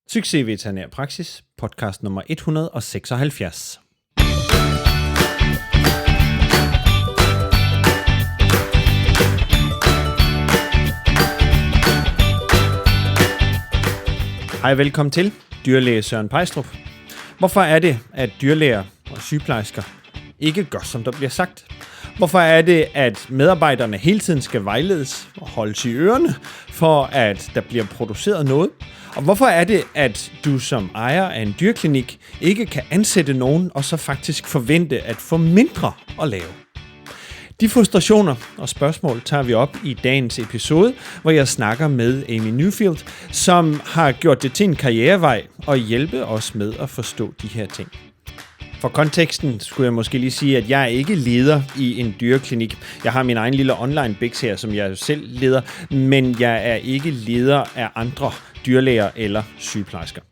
Succes i veterinærbranchen, podcast nummer 176. Hej, velkommen til dyrlæge Søren Pejstrup. Hvorfor er det, at dyrlæger og sygeplejersker ikke gør, som der bliver sagt? Hvorfor er det, at medarbejderne hele tiden skal vejledes og holdes i ørerne, for at der bliver produceret noget? Og hvorfor er det, at du som ejer af en dyrklinik ikke kan ansætte nogen, og så faktisk forvente at få mindre at lave? De frustrationer og spørgsmål tager vi op i dagens episode, hvor jeg snakker med Newfield, som har gjort det til en karrierevej og hjælpe os med at forstå de her ting. For konteksten skulle jeg måske lige sige, at jeg er ikke leder i en dyreklinik. Jeg har min egen lille online biks her, som jeg selv leder, men jeg er ikke leder af andre dyrlæger eller sygeplejersker.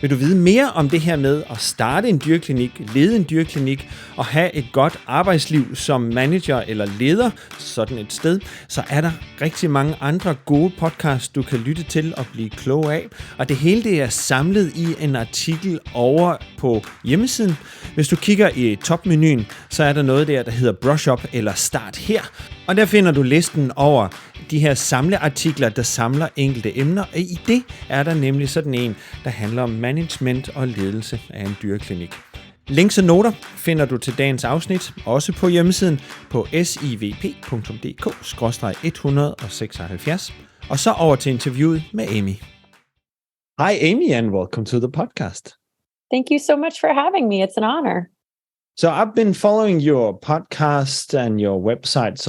Vil du vide mere om det her med at starte en dyrklinik, lede en dyrklinik og have et godt arbejdsliv som manager eller leder sådan et sted, så er der rigtig mange andre gode podcasts, du kan lytte til og blive klog af. Og det hele det er samlet i en artikel over på hjemmesiden. Hvis du kigger i topmenuen, så er der noget der hedder Brush Up eller Start her. Og der finder du listen over de her samleartikler, der samler enkelte emner. Og i det er der nemlig sådan en, der handler om management og ledelse af en dyreklinik. Links og noter finder du til dagens afsnit, også på hjemmesiden på SIVP.dk/176. Og så over til interviewet med Amy. Hi Amy and welcome to the podcast. Thank you so much for having me. It's an honor. So I've been following your podcast and your websites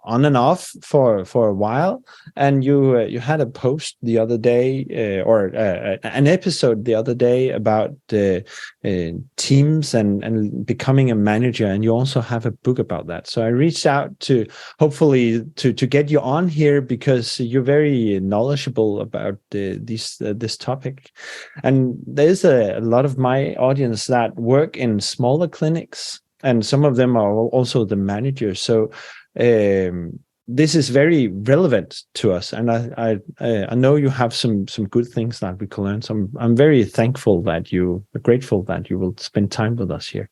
on and off for a while, and you had a post the other day or an episode the other day about teams and becoming a manager, and you also have a book about that. So I reached out to hopefully to get you on here because you're very knowledgeable about this topic, and there's a lot of my audience that work in smaller clinics. And some of them are also the managers. So this is very relevant to us. And I know you have some good things that we can learn. So I'm very grateful that you will spend time with us here.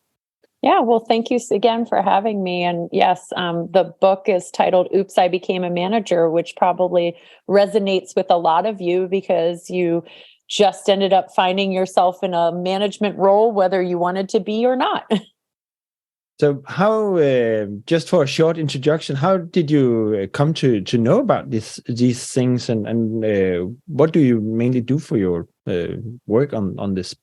Yeah, well, thank you again for having me. And yes, the book is titled Oops, I Became a Manager, which probably resonates with a lot of you because you just ended up finding yourself in a management role, whether you wanted to be or not. So how, just for a short introduction, how did you come to know about these things and what do you mainly do for your work on this?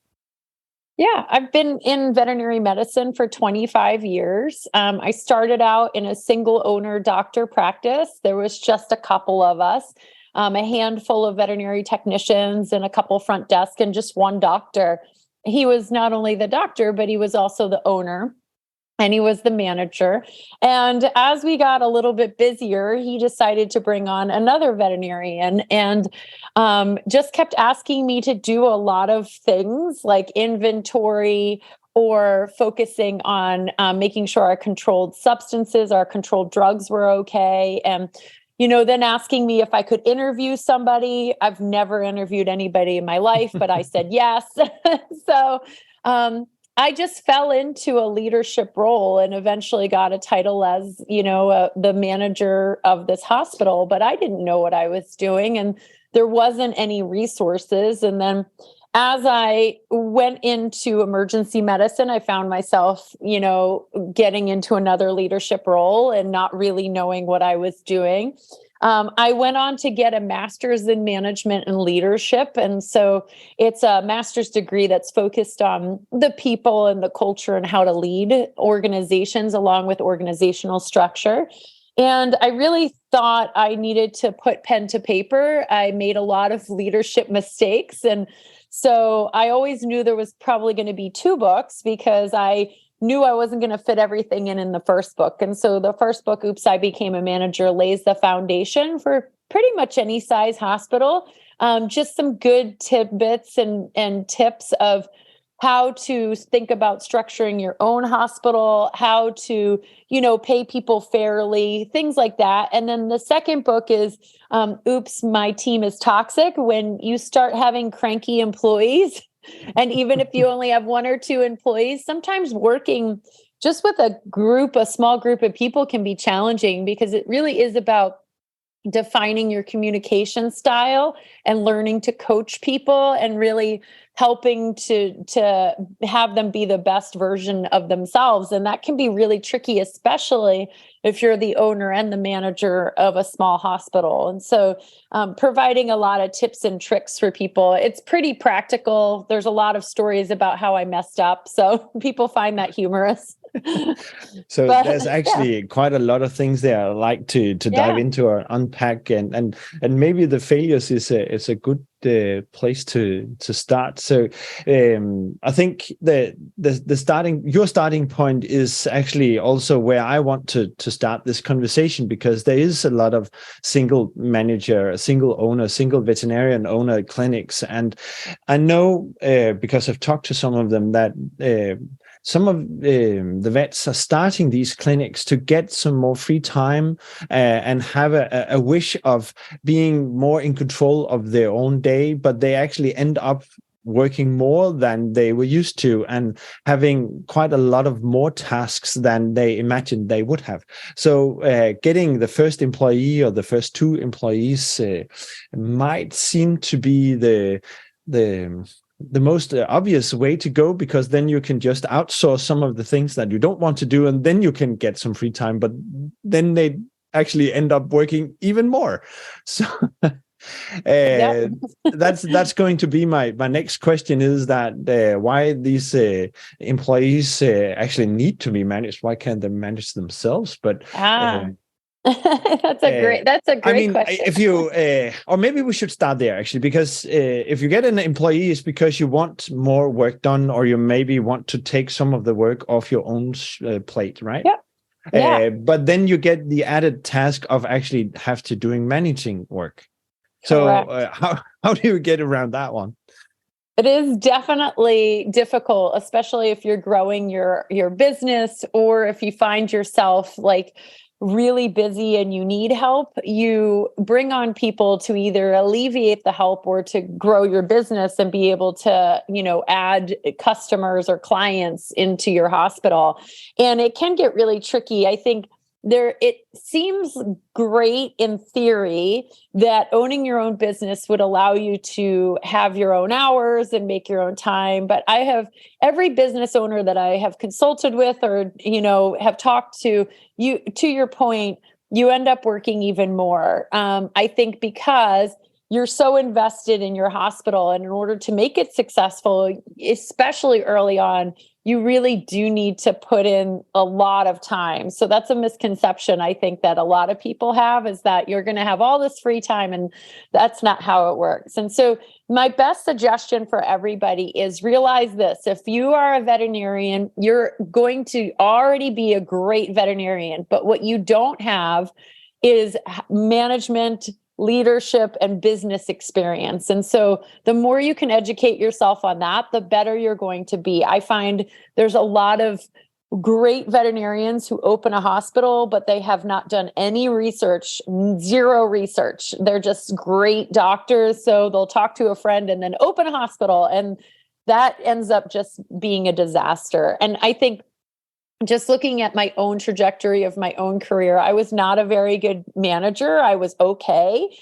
Yeah, I've been in veterinary medicine for 25 years. I started out in a single owner doctor practice. There was just a couple of us, a handful of veterinary technicians and a couple front desk and just one doctor. He was not only the doctor, but he was also the owner. And he was the manager. And as we got a little bit busier, he decided to bring on another veterinarian and just kept asking me to do a lot of things like inventory or focusing on making sure our controlled substances, our controlled drugs were okay. And, then asking me if I could interview somebody. I've never interviewed anybody in my life, but I said yes. So, I just fell into a leadership role and eventually got a title as, the manager of this hospital, but I didn't know what I was doing and there wasn't any resources. And then as I went into emergency medicine, I found myself, getting into another leadership role and not really knowing what I was doing. I went on to get a master's in management and leadership. And so it's a master's degree that's focused on the people and the culture and how to lead organizations along with organizational structure. And I really thought I needed to put pen to paper. I made a lot of leadership mistakes. And so I always knew there was probably going to be two books because I knew I wasn't going to fit everything in the first book. And so the first book, Oops, I Became a Manager, lays the foundation for pretty much any size hospital. Just some good tidbits and tips of how to think about structuring your own hospital, how to, pay people fairly, things like that. And then the second book is, Oops, My Team is Toxic. When you start having cranky employees, and even if you only have one or two employees, sometimes working just with a small group of people can be challenging, because it really is about defining your communication style and learning to coach people and really helping to have them be the best version of themselves. And that can be really tricky, especially if you're the owner and the manager of a small hospital. And so providing a lot of tips and tricks for people. It's pretty practical. There's a lot of stories about how I messed up, so people find that humorous. So there's actually quite a lot of things there I like to dive into or unpack, and maybe the failures is a good place to start. So I think your starting point is actually also where I want to start this conversation, because there is a lot of single manager, single owner, single veterinarian owner clinics, and I know because I've talked to some of them that some of the vets are starting these clinics to get some more free time and have a wish of being more in control of their own day, but they actually end up working more than they were used to and having quite a lot of more tasks than they imagined they would have. So getting the first employee or the first two employees might seem to be the most obvious way to go, because then you can just outsource some of the things that you don't want to do, and then you can get some free time, but then they actually end up working even more. So that's going to be my next question, is that why these employees actually need to be managed. Why can't they manage themselves? But that's a great question. If you or maybe we should start there, actually, because if you get an employee, it's because you want more work done, or you maybe want to take some of the work off your own plate, right? Yeah. But then you get the added task of actually have to doing managing work. So how do you get around that one? It is definitely difficult, especially if you're growing your business, or if you find yourself like really busy and you need help. You bring on people to either alleviate the help or to grow your business and be able to, add customers or clients into your hospital. And it can get really tricky. I think it seems great in theory that owning your own business would allow you to have your own hours and make your own time. But I have every business owner that I have consulted with or, have talked to your point, you end up working even more. I think because you're so invested in your hospital, and in order to make it successful, especially early on, you really do need to put in a lot of time. So that's a misconception I think that a lot of people have, is that you're going to have all this free time, and that's not how it works. And so my best suggestion for everybody is realize this: if you are a veterinarian, you're going to already be a great veterinarian, but what you don't have is management, leadership, and business experience. And so the more you can educate yourself on that, the better you're going to be. I find there's a lot of great veterinarians who open a hospital, but they have not done any research, zero research. They're just great doctors. So they'll talk to a friend and then open a hospital. And that ends up just being a disaster. And I think just looking at my own trajectory of my own career, I was not a very good manager. I was okay.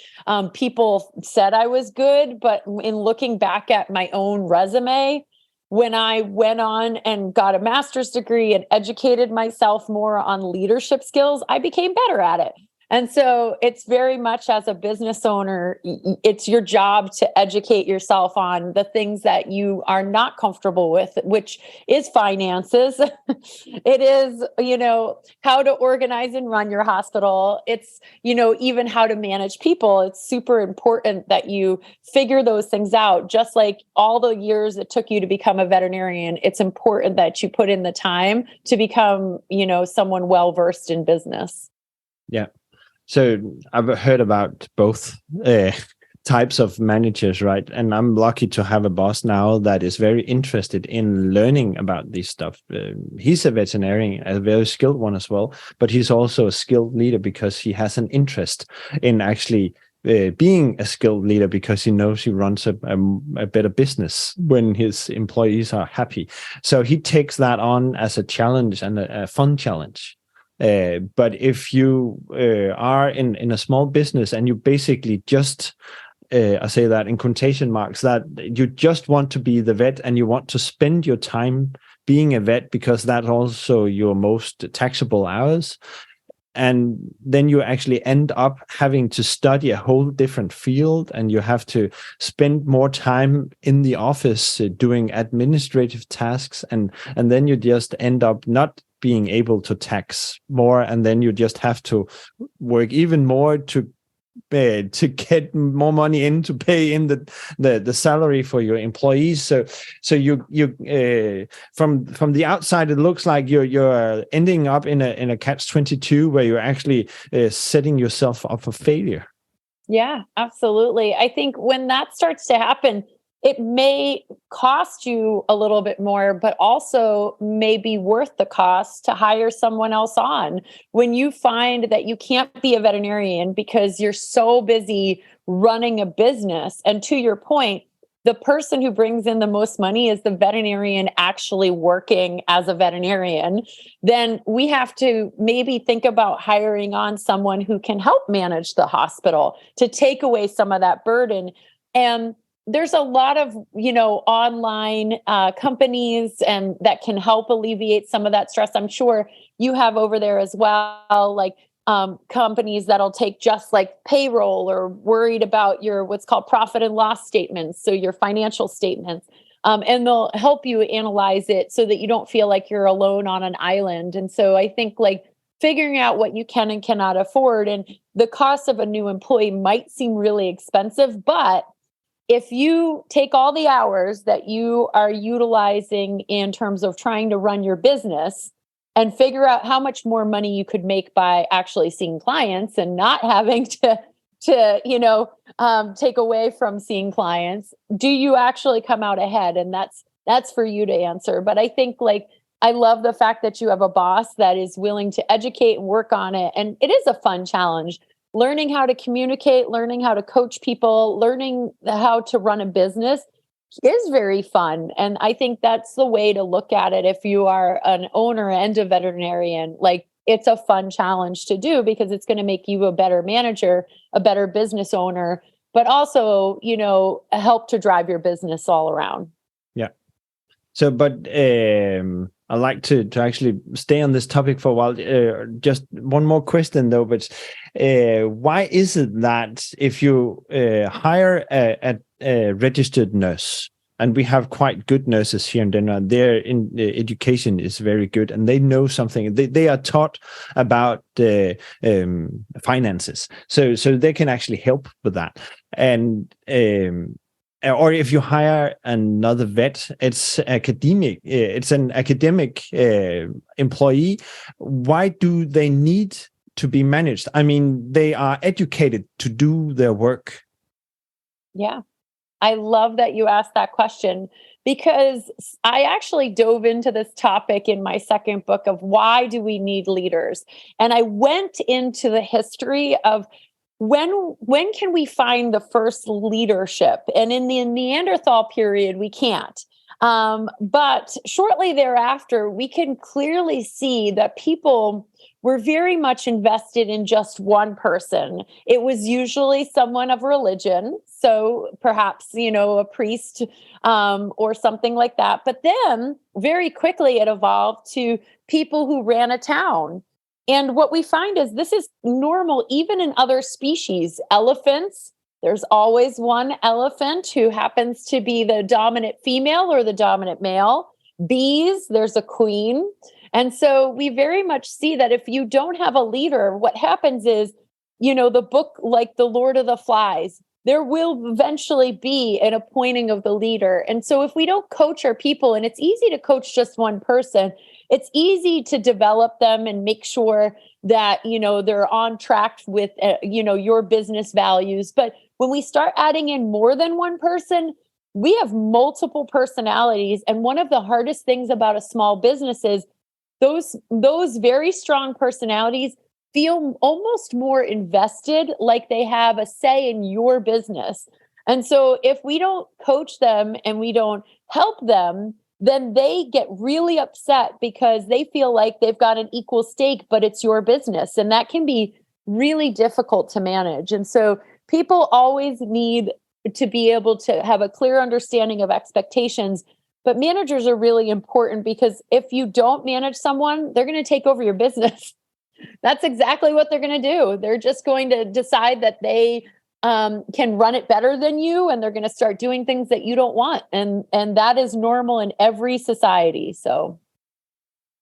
People said I was good, but in looking back at my own resume, when I went on and got a master's degree and educated myself more on leadership skills, I became better at it. And so it's very much, as a business owner, it's your job to educate yourself on the things that you are not comfortable with, which is finances. It is, how to organize and run your hospital. It's, even how to manage people. It's super important that you figure those things out. Just like all the years it took you to become a veterinarian, it's important that you put in the time to become, someone well-versed in business. Yeah. So I've heard about both types of managers, right? And I'm lucky to have a boss now that is very interested in learning about this stuff. He's a veterinarian, a very skilled one as well, but he's also a skilled leader because he has an interest in actually being a skilled leader, because he knows he runs a better business when his employees are happy. So he takes that on as a challenge and a fun challenge. But if you are in a small business and you basically just, I say that in quotation marks, that you just want to be the vet and you want to spend your time being a vet because that's also your most taxable hours, and then you actually end up having to study a whole different field, and you have to spend more time in the office doing administrative tasks, and then you just end up not being able to tax more, and then you just have to work even more to get more money in to pay in the salary for your employees. So you from the outside, it looks like you're ending up in a catch-22 where you're actually setting yourself up for failure. Yeah, absolutely. I think when that starts to happen, it may cost you a little bit more, but also may be worth the cost to hire someone else on. When you find that you can't be a veterinarian because you're so busy running a business, and to your point, the person who brings in the most money is the veterinarian actually working as a veterinarian, then we have to maybe think about hiring on someone who can help manage the hospital to take away some of that burden. And there's a lot of, online companies and that can help alleviate some of that stress. I'm sure you have over there as well, like companies that'll take just like payroll or worried about your what's called profit and loss statements, so your financial statements, and they'll help you analyze it so that you don't feel like you're alone on an island. And so I think like figuring out what you can and cannot afford, and the cost of a new employee might seem really expensive, but if you take all the hours that you are utilizing in terms of trying to run your business and figure out how much more money you could make by actually seeing clients and not having to take away from seeing clients, do you actually come out ahead? And that's for you to answer. But I think I love the fact that you have a boss that is willing to educate and work on it. And it is a fun challenge. Learning how to communicate, learning how to coach people, learning how to run a business is very fun. And I think that's the way to look at it. If you are an owner and a veterinarian, it's a fun challenge to do because it's going to make you a better manager, a better business owner, but also, help to drive your business all around. Yeah. So, but I'd like to actually stay on this topic for a while. Just one more question though, but why is it that if you hire a registered nurse, and we have quite good nurses here in Denmark, their education is very good, and they know something. They are taught about finances, so they can actually help with that. And or if you hire another vet, it's academic. It's an academic employee. Why do they need to be managed? I mean, they are educated to do their work. Yeah. I love that you asked that question, because I actually dove into this topic in my second book of why do we need leaders? And I went into the history of when can we find the first leadership? And in the Neanderthal period, we can't. But shortly thereafter, we can clearly see that people were very much invested in just one person. It was usually someone of religion. So perhaps, a priest or something like that. But then very quickly it evolved to people who ran a town. And what we find is this is normal even in other species. Elephants, there's always one elephant who happens to be the dominant female or the dominant male. Bees, there's a queen. And so we very much see that if you don't have a leader, what happens is, the book like The Lord of the Flies, there will eventually be an appointing of the leader. And so if we don't coach our people, and it's easy to coach just one person, it's easy to develop them and make sure that, they're on track with, your business values. But when we start adding in more than one person, we have multiple personalities. And one of the hardest things about a small business is those very strong personalities feel almost more invested, like they have a say in your business. And so if we don't coach them and we don't help them, then they get really upset because they feel like they've got an equal stake, but it's your business. And that can be really difficult to manage. And so people always need to be able to have a clear understanding of expectations. But managers are really important because if you don't manage someone, they're going to take over your business. That's exactly what they're going to do. They're just going to decide that they can run it better than you, and they're going to start doing things that you don't want. And that is normal in every society. So,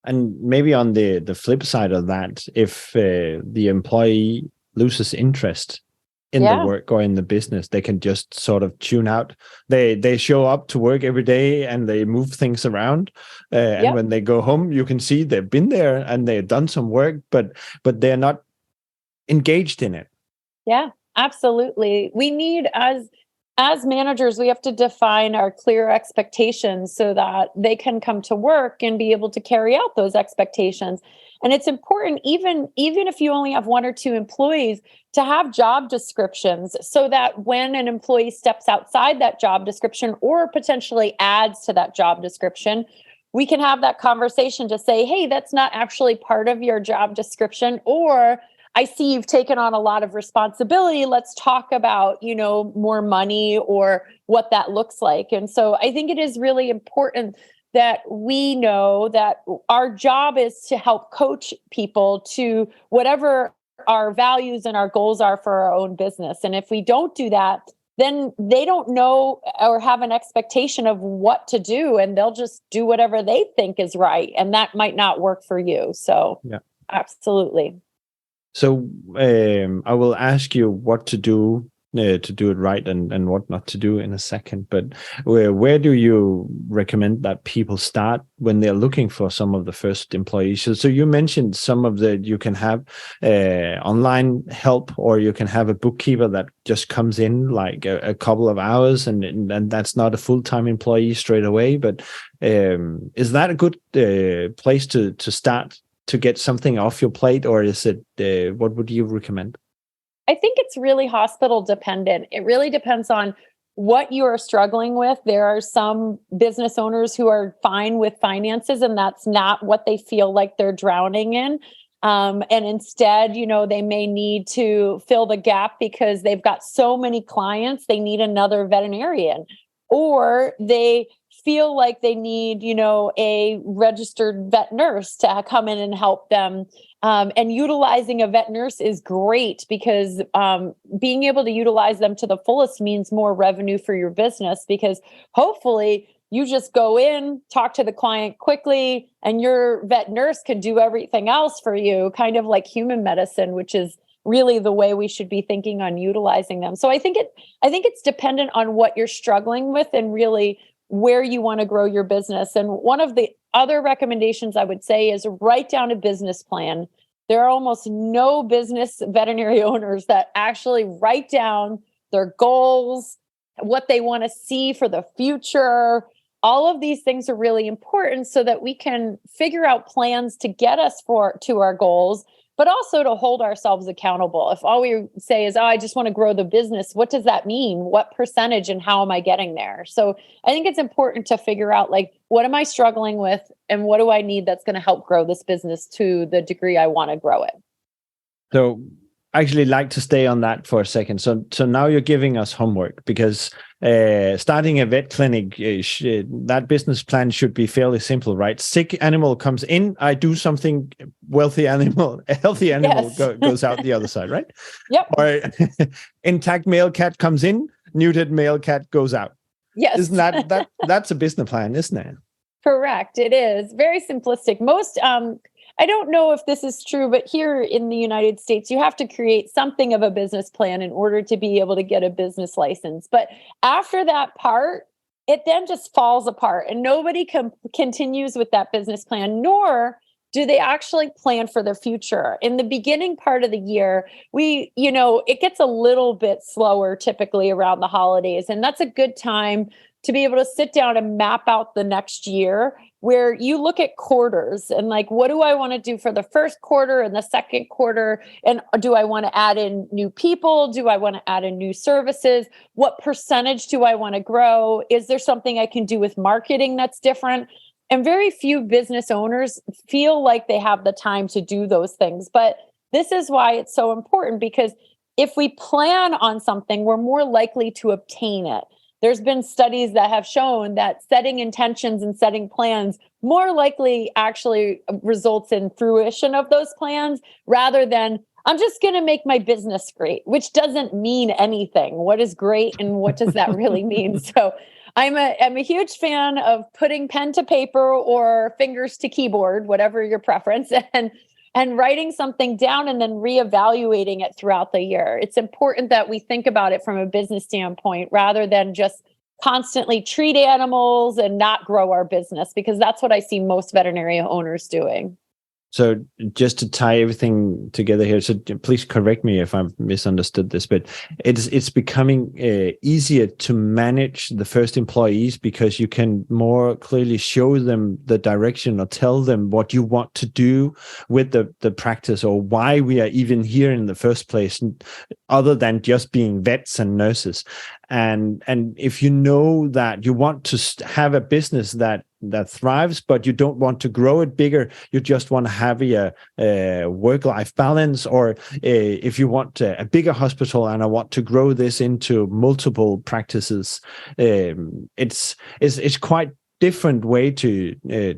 and maybe on the flip side of that, if the employee loses interest in the work or in the business, they can just sort of tune out. They show up to work every day and they move things around. And when they go home, you can see they've been there and they've done some work, but they're not engaged in it. Yeah, absolutely. We need, as managers, we have to define our clear expectations so that they can come to work and be able to carry out those expectations. And it's important, even if you only have one or two employees, to have job descriptions so that when an employee steps outside that job description or potentially adds to that job description, we can have that conversation to say, hey, that's not actually part of your job description, or I see you've taken on a lot of responsibility. Let's talk about, more money or what that looks like. And so I think it is really important that we know that our job is to help coach people to whatever our values and our goals are for our own business. And if we don't do that, then they don't know or have an expectation of what to do, and they'll just do whatever they think is right. And that might not work for you. So, absolutely. So I will ask you what to do it right and what not to do in a second. But where do you recommend that people start when they're looking for some of the first employees? So you mentioned some of you can have online help, or you can have a bookkeeper that just comes in like a couple of hours, and that's not a full-time employee straight away. But is that a good place to start to get something off your plate, or is it what would you recommend? I think it's really hospital dependent. It really depends on what you are struggling with. There are some business owners who are fine with finances, and that's not what they feel like they're drowning in. And instead, they may need to fill the gap because they've got so many clients, they need another veterinarian, or they feel like they need, a registered vet nurse to come in and help them. And utilizing a vet nurse is great because being able to utilize them to the fullest means more revenue for your business, because hopefully you just go in, talk to the client quickly, and your vet nurse can do everything else for you, kind of like human medicine, which is really the way we should be thinking on utilizing them. So I think it's dependent on what you're struggling with and really where you want to grow your business. And one of the other recommendations I would say is write down a business plan. There are almost no business veterinary owners that actually write down their goals, what they want to see for the future. All of these things are really important so that we can figure out plans to get us to our goals, but also to hold ourselves accountable. If all we say is, I just want to grow the business, what does that mean? What percentage and how am I getting there? So I think it's important to figure out, what am I struggling with and what do I need that's going to help grow this business to the degree I want to grow it? So I actually like to stay on that for a second. So now you're giving us homework, because starting a vet clinic, that business plan should be fairly simple, right? Sick animal comes in, I do something, a healthy animal goes out the other side, right? Yep. Or intact male cat comes in, neutered male cat goes out. Yes. Isn't that's a business plan, isn't it? Correct. It is very simplistic. Most, I don't know if this is true, but here in the United States, you have to create something of a business plan in order to be able to get a business license. But after that part, it then just falls apart and nobody continues with that business plan, nor do they actually plan for the future? In the beginning part of the year, it gets a little bit slower typically around the holidays. And that's a good time to be able to sit down and map out the next year, where you look at quarters and like, what do I want to do for the first quarter and the second quarter? And do I want to add in new people? Do I want to add in new services? What percentage do I want to grow? Is there something I can do with marketing that's different? And very few business owners feel like they have the time to do those things. But this is why it's so important, because if we plan on something, we're more likely to obtain it. There's been studies that have shown that setting intentions and setting plans more likely actually results in fruition of those plans, rather than I'm just going to make my business great, which doesn't mean anything. What is great and what does that really mean? So I'm a huge fan of putting pen to paper or fingers to keyboard, whatever your preference, and writing something down and then reevaluating it throughout the year. It's important that we think about it from a business standpoint rather than just constantly treat animals and not grow our business, because that's what I see most veterinary owners doing. So just to tie everything together here, so please correct me if I've misunderstood this, but it's becoming easier to manage the first employees because you can more clearly show them the direction or tell them what you want to do with the practice, or why we are even here in the first place, other than just being vets and nurses. And if you know that you want to have a business that thrives, but you don't want to grow it bigger, you just want to have a work-life balance, or if you want a bigger hospital and I want to grow this into multiple practices, it's quite different way to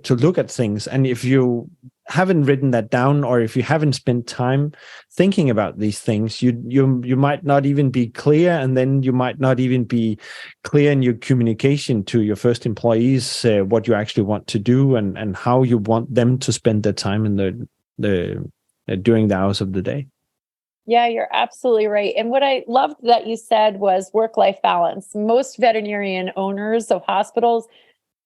look at things. And if you haven't written that down, or if you haven't spent time thinking about these things, you might not even be clear, and then you might not even be clear in your communication to your first employees what you actually want to do and how you want them to spend their time in the during the hours of the day. Yeah, you're absolutely right. And what I loved that you said was work-life balance. Most veterinarian owners of hospitals,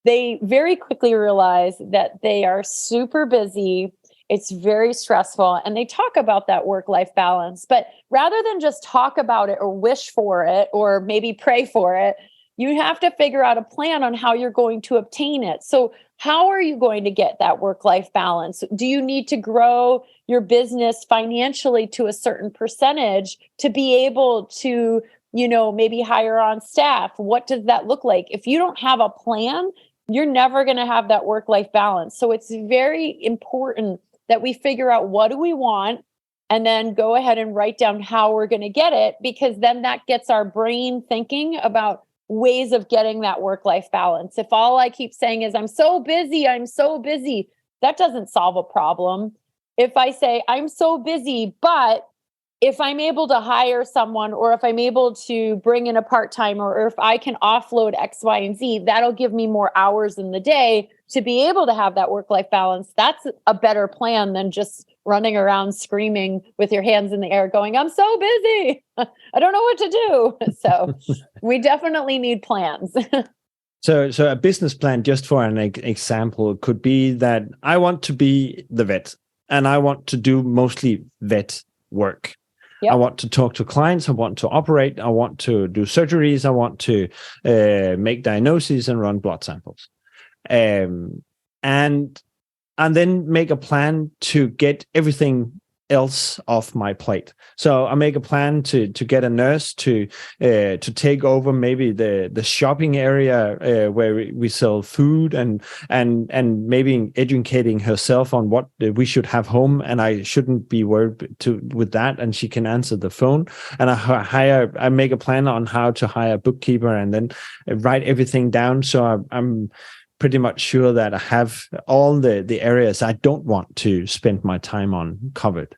they very quickly realize that they are super busy. It's very stressful. And they talk about that work-life balance. But rather than just talk about it or wish for it or maybe pray for it, you have to figure out a plan on how you're going to obtain it. So how are you going to get that work-life balance? Do you need to grow your business financially to a certain percentage to be able to, maybe hire on staff? What does that look like? If you don't have a plan, you're never going to have that work-life balance. So it's very important that we figure out what do we want and then go ahead and write down how we're going to get it, because then that gets our brain thinking about ways of getting that work-life balance. If all I keep saying is, I'm so busy, that doesn't solve a problem. If I say, I'm so busy, but if I'm able to hire someone, or if I'm able to bring in a part-timer, or if I can offload X, Y, and Z, that'll give me more hours in the day to be able to have that work-life balance. That's a better plan than just running around screaming with your hands in the air going, I'm so busy, I don't know what to do. So we definitely need plans. So a business plan, just for an example, could be that I want to be the vet and I want to do mostly vet work. Yep. I want to talk to clients. I want to operate. I want to do surgeries. I want to make diagnoses and run blood samples. And then make a plan to get everything else off my plate. So I make a plan to get a nurse to take over maybe the shopping area where we sell food, and maybe educating herself on what we should have home, and I shouldn't be worried with that, and she can answer the phone. And I make a plan on how to hire a bookkeeper, and then write everything down. So I'm pretty much sure that I have all the areas I don't want to spend my time on covered.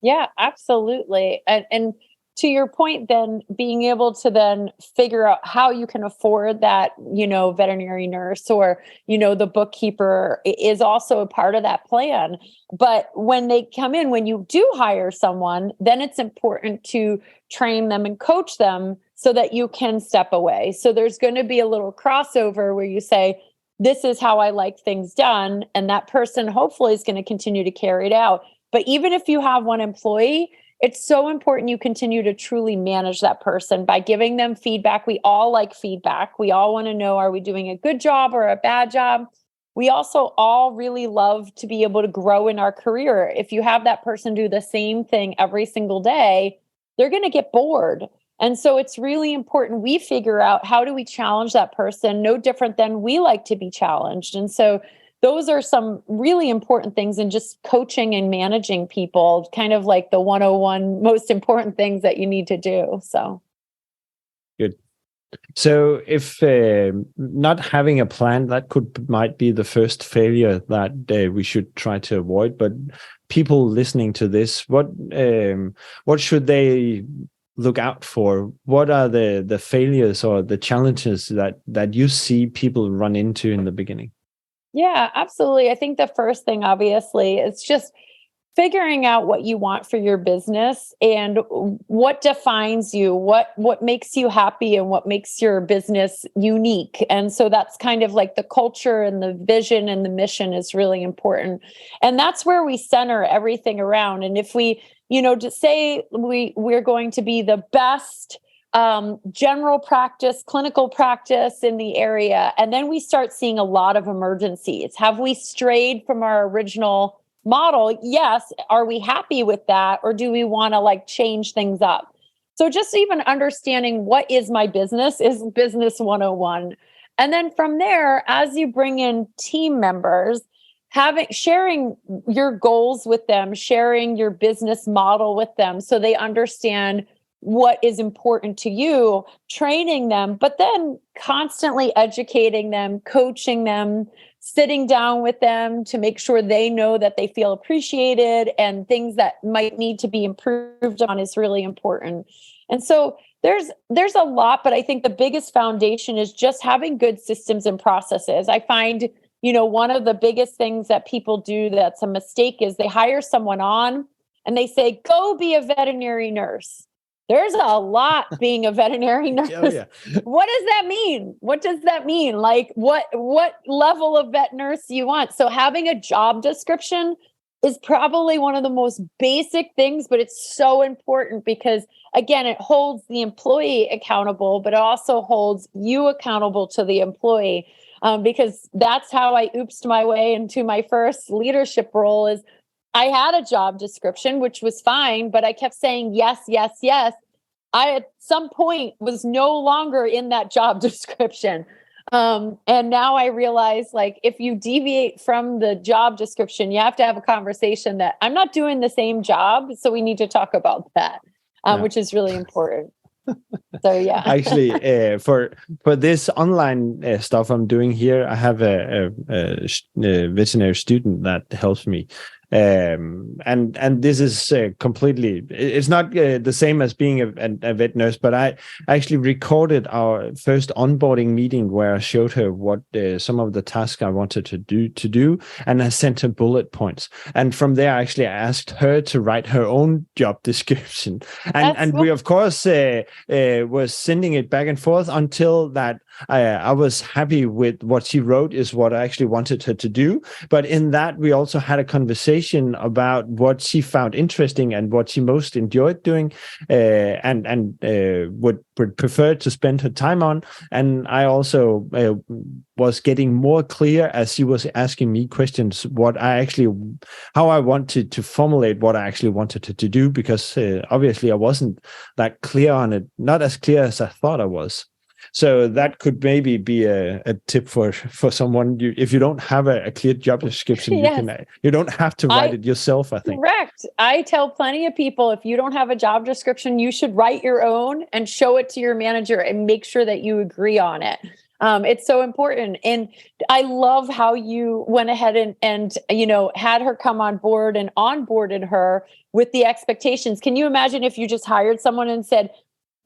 Yeah, absolutely. And to your point, then being able to then figure out how you can afford that, veterinary nurse or, the bookkeeper is also a part of that plan. But when they come in, when you do hire someone, then it's important to train them and coach them so that you can step away. So there's going to be a little crossover where you say, this is how I like things done. And that person hopefully is going to continue to carry it out. But even if you have one employee, it's so important you continue to truly manage that person by giving them feedback. We all like feedback. We all want to know, are we doing a good job or a bad job? We also all really love to be able to grow in our career. If you have that person do the same thing every single day, they're going to get bored. And so it's really important we figure out, how do we challenge that person no different than we like to be challenged. And so those are some really important things in just coaching and managing people, kind of like the 101 most important things that you need to do. So good. So if not having a plan, that might be the first failure that we should try to avoid. But people listening to this, what should they look out for? What are the failures or the challenges that you see people run into in the beginning? Yeah, absolutely. I think the first thing, obviously, is just figuring out what you want for your business and what defines you, what makes you happy and what makes your business unique. And so that's kind of like the culture and the vision and the mission is really important. And that's where we center everything around. And if we, just say we're going to be the best general practice, clinical practice in the area, and then we start seeing a lot of emergencies. Have we strayed from our original model? Yes. Are we happy with that? Or do we want to change things up? So just even understanding what is my business is business 101. And then from there, as you bring in team members, sharing your goals with them, sharing your business model with them so they understand what is important to you, training them, but then constantly educating them, coaching them, sitting down with them to make sure they know that they feel appreciated, and things that might need to be improved on is really important. And so there's a lot, but I think the biggest foundation is just having good systems and processes. I find, one of the biggest things that people do that's a mistake is they hire someone on and they say, go be a veterinary nurse. There's a lot being a veterinary nurse. Oh, yeah. What does that mean? What does that mean? What level of vet nurse you want? So having a job description is probably one of the most basic things, but it's so important because, again, it holds the employee accountable, but it also holds you accountable to the employee. Because that's how I oopsed my way into my first leadership role. Is I had a job description, which was fine, but I kept saying yes, yes, yes. I, at some point, was no longer in that job description. And now I realize, if you deviate from the job description, you have to have a conversation that I'm not doing the same job. So we need to talk about that, which is really important. So, yeah. Actually, for this online stuff I'm doing here, I have a veterinary student that helps me. And this is completely, it's not the same as being a vet nurse, but I actually recorded our first onboarding meeting where I showed her what some of the tasks I wanted to do, and I sent her bullet points. And from there, actually, I asked her to write her own job description. And we, of course, was sending it back and forth until that I was happy with what she wrote is what I actually wanted her to do. But in that, we also had a conversation about what she found interesting and what she most enjoyed doing, and would prefer to spend her time on. And I also was getting more clear as she was asking me questions, how I wanted to formulate what I actually wanted her to do, because obviously I wasn't that clear on it, not as clear as I thought I was. So that could maybe be a tip for someone. If you don't have a clear job description, yes. you don't have to write it yourself, I think. Correct. I tell plenty of people, if you don't have a job description, you should write your own and show it to your manager and make sure that you agree on it. It's so important. And I love how you went ahead and had her come on board and onboarded her with the expectations. Can you imagine if you just hired someone and said,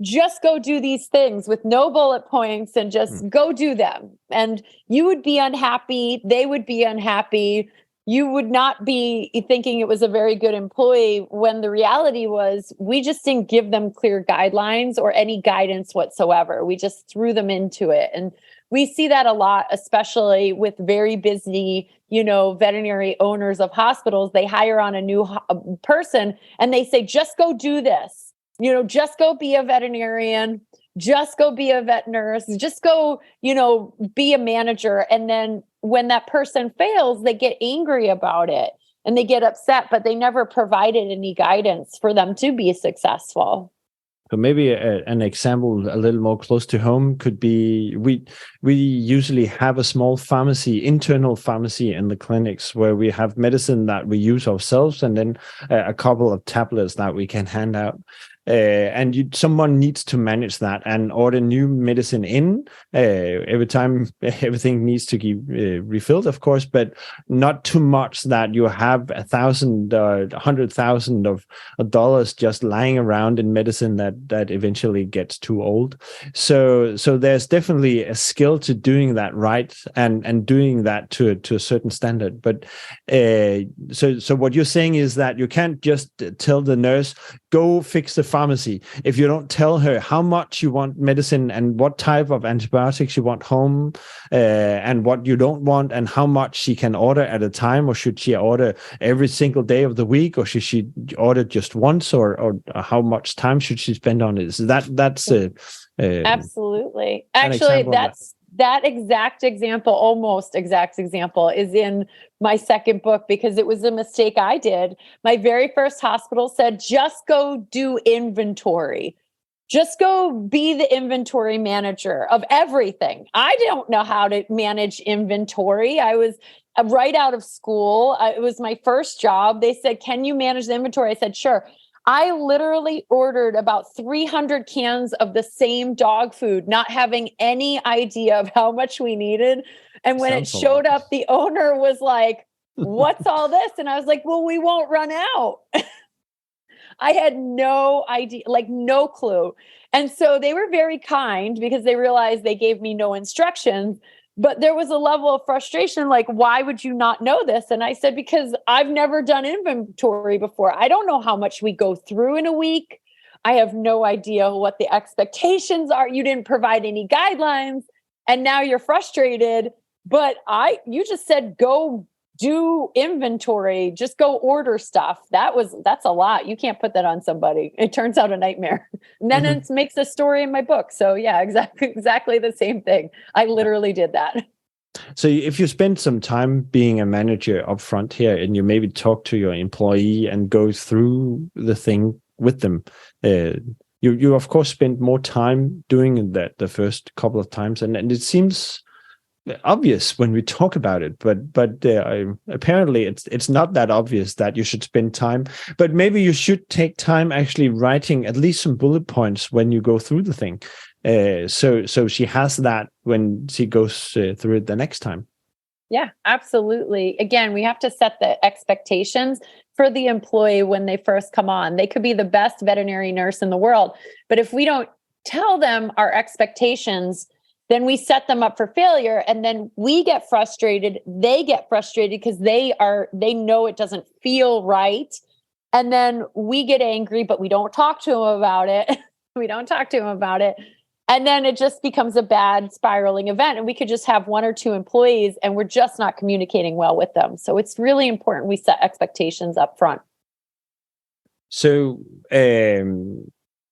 just go do these things with no bullet points and just go do them? And you would be unhappy. They would be unhappy. You would not be thinking it was a very good employee, when the reality was we just didn't give them clear guidelines or any guidance whatsoever. We just threw them into it. And we see that a lot, especially with very busy, veterinary owners of hospitals. They hire on a new person and they say, just go do this, just go be a veterinarian, just go be a vet nurse, just go, be a manager. And then when that person fails, they get angry about it and they get upset, but they never provided any guidance for them to be successful. So maybe an example a little more close to home could be we usually have a small pharmacy, internal pharmacy in the clinics where we have medicine that we use ourselves and then a couple of tablets that we can hand out. And someone needs to manage that and order new medicine in every time. Everything needs to be refilled, of course, but not too much that you have $100,000 of dollars just lying around in medicine that eventually gets too old. So there's definitely a skill to doing that right and doing that to a certain standard. But so what you're saying is that you can't just tell the nurse, go fix the pharmacy, if you don't tell her how much you want medicine and what type of antibiotics you want home, and what you don't want, and how much she can order at a time, or should she order every single day of the week, or should she order just once, or how much time should she spend on it? So that's absolutely. Actually, that exact example, almost exact example, is in my second book because it was a mistake I did. My very first hospital said, just go do inventory. Just go be the inventory manager of everything. I don't know how to manage inventory. I was right out of school. It was my first job. They said, can you manage the inventory? I said, sure. I literally ordered about 300 cans of the same dog food, not having any idea of how much we needed. And when it showed up, the owner was like, what's all this? And I was like, well, we won't run out. I had no idea, like no clue. And so they were very kind because they realized they gave me no instructions. But there was a level of frustration, like, why would you not know this? And I said, because I've never done inventory before. I don't know how much we go through in a week. I have no idea what the expectations are. You didn't provide any guidelines. And now you're frustrated. But you just said, go do inventory, just go order stuff. That's a lot. You can't put that on somebody. It turns out a nightmare. And then it makes a story in my book. So yeah, exactly the same thing. I literally did that. So if you spend some time being a manager up front here and you maybe talk to your employee and go through the thing with them, you of course spend more time doing that the first couple of times. And it seems obvious when we talk about it, but apparently it's not that obvious that you should spend time. But maybe you should take time actually writing at least some bullet points when you go through the thing, so she has that when she goes through it the next time. Yeah, absolutely. Again, we have to set the expectations for the employee when they first come on. They could be the best veterinary nurse in the world, but if we don't tell them our expectations, then we set them up for failure, and then we get frustrated. They get frustrated because they know it doesn't feel right. And then we get angry, but we don't talk to them about it. And then it just becomes a bad spiraling event. And we could just have one or two employees and we're just not communicating well with them. So it's really important we set expectations up front. So,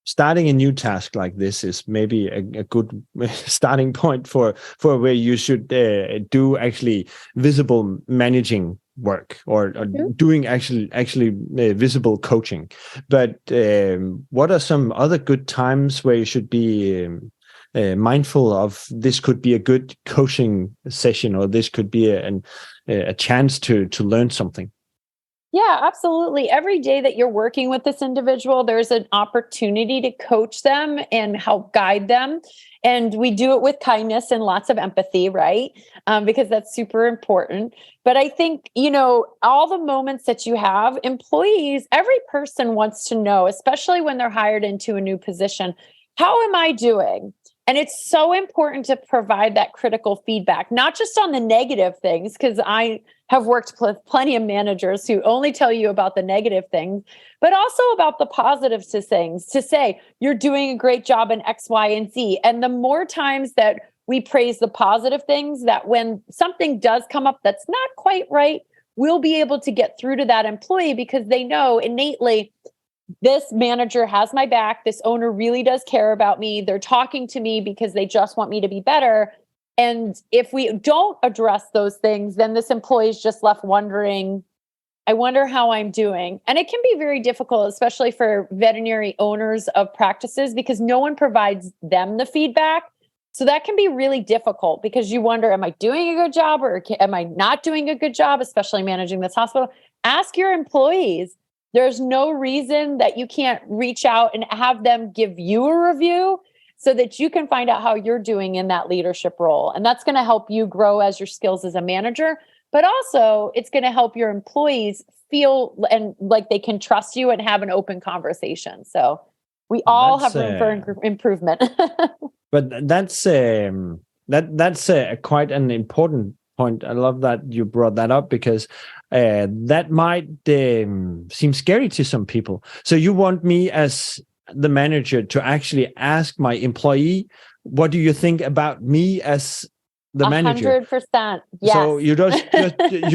starting a new task like this is maybe a good starting point for where you should do actually visible managing work or doing actually visible coaching. But what are some other good times where you should be mindful of? This could be a good coaching session, or this could be a chance to learn something. Yeah, absolutely. Every day that you're working with this individual, there's an opportunity to coach them and help guide them. And we do it with kindness and lots of empathy, right? Because that's super important. But I think, all the moments that you have, employees, every person wants to know, especially when they're hired into a new position, how am I doing? And it's so important to provide that critical feedback, not just on the negative things, because I have worked with plenty of managers who only tell you about the negative things, but also about the positives to things, to say, you're doing a great job in X, Y, and Z. And the more times that we praise the positive things, that when something does come up that's not quite right, we'll be able to get through to that employee because they know innately this manager has my back. This owner really does care about me. They're talking to me because they just want me to be better. And if we don't address those things, then this employee is just left wondering, I wonder how I'm doing. And it can be very difficult, especially for veterinary owners of practices, because no one provides them the feedback. So that can be really difficult because you wonder, am I doing a good job or am I not doing a good job, especially managing this hospital? Ask your employees. There's no reason that you can't reach out and have them give you a review so that you can find out how you're doing in that leadership role. And that's going to help you grow as your skills as a manager, but also it's going to help your employees feel and like they can trust you and have an open conversation. So we all have room for improvement. But that's quite an important point. I love that you brought that up because that might seem scary to some people. So you want me as the manager to actually ask my employee, what do you think about me as the manager? 100%. Yes. So you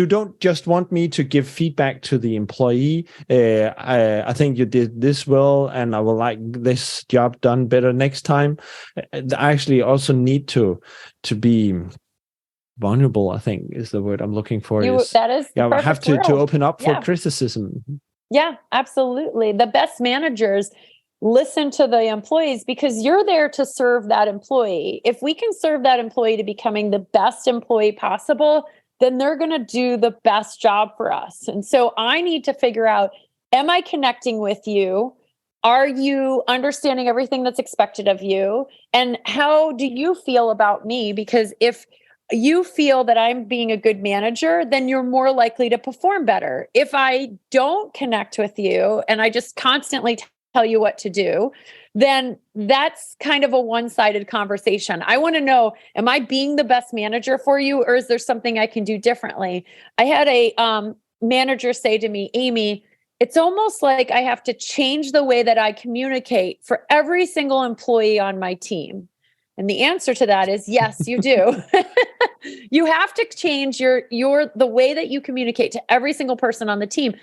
don't just want me to give feedback to the employee. I think you did this well, and I would like this job done better next time. I actually also need to be vulnerable, I think is the word I'm looking for. That is the I have to open up for Yeah. criticism. Yeah, absolutely. The best managers listen to the employees because you're there to serve that employee. If we can serve that employee to becoming the best employee possible, then they're going to do the best job for us. And so I need to figure out, am I connecting with you? Are you understanding everything that's expected of you? And how do you feel about me? Because if you feel that I'm being a good manager, then you're more likely to perform better. If I don't connect with you and I just constantly tell you what to do, then that's kind of a one-sided conversation. I want to know, am I being the best manager for you, or is there something I can do differently? I had a manager say to me, Amy, it's almost like I have to change the way that I communicate for every single employee on my team. And the answer to that is yes, you do. You have to change the way that you communicate to every single person on the team.